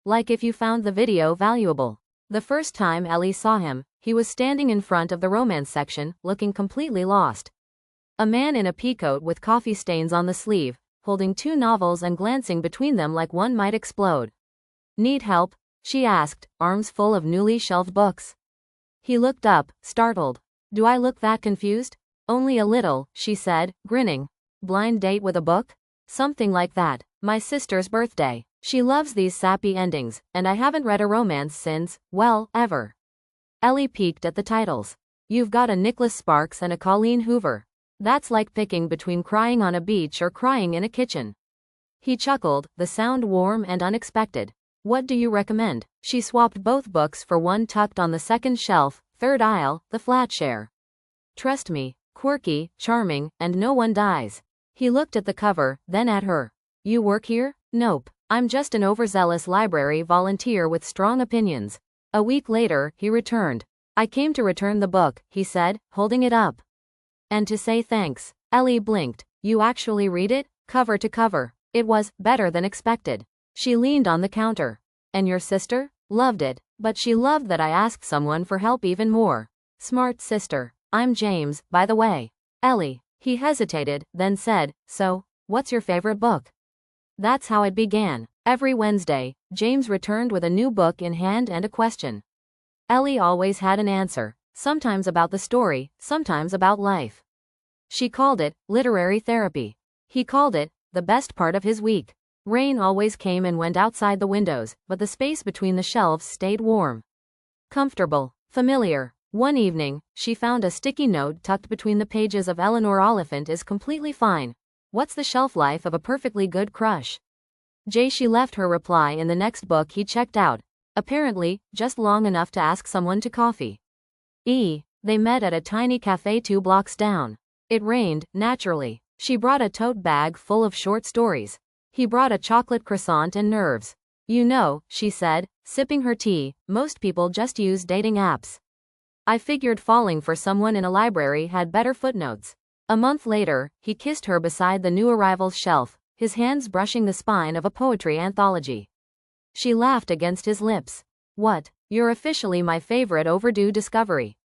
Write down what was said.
Like if you found the video valuable. The first time Ellie saw him, he was standing in front of the romance section, looking completely lost. A man in a peacoat with coffee stains on the sleeve, holding 2 novels and glancing between them like one might explode. Need help? She asked, arms full of newly shelved books. He looked up, startled. Do I look that confused? Only a little, she said, grinning. Blind date with a book? Something like that. My sister's birthday. She loves these sappy endings, and I haven't read a romance since, well, ever. Ellie peeked at the titles. You've got a Nicholas Sparks and a Colleen Hoover. That's like picking between crying on a beach or crying in a kitchen. He chuckled, the sound warm and unexpected. What do you recommend? She swapped both books for one tucked on the second shelf, third aisle, the flat share. Trust me, quirky, charming, and no one dies. He looked at the cover, then at her. You work here? Nope. I'm just an overzealous library volunteer with strong opinions. A week later, he returned. I came to return the book, he said, holding it up. And to say thanks. Ellie blinked. You actually read it? Cover to cover. It was better than expected. She leaned on the counter. And your sister? Loved it. But she loved that I asked someone for help even more. Smart sister. I'm James, by the way. Ellie. He hesitated, then said, so, what's your favorite book? That's how it began. Every Wednesday, James returned with a new book in hand and a question. Ellie always had an answer, sometimes about the story, sometimes about life. She called it literary therapy. He called it the best part of his week. Rain always came and went outside the windows, but the space between the shelves stayed warm. Comfortable. Familiar. One evening, she found a sticky note tucked between the pages of Eleanor Oliphant is completely fine. What's the shelf life of a perfectly good crush? She left her reply in the next book he checked out. Apparently, just long enough to ask someone to coffee. They met at a tiny cafe 2 blocks down. It rained, naturally. She brought a tote bag full of short stories. He brought a chocolate croissant and nerves. You know, she said, sipping her tea, most people just use dating apps. I figured falling for someone in a library had better footnotes. A month later, he kissed her beside the new arrival's shelf, his hands brushing the spine of a poetry anthology. She laughed against his lips. What? You're officially my favorite overdue discovery.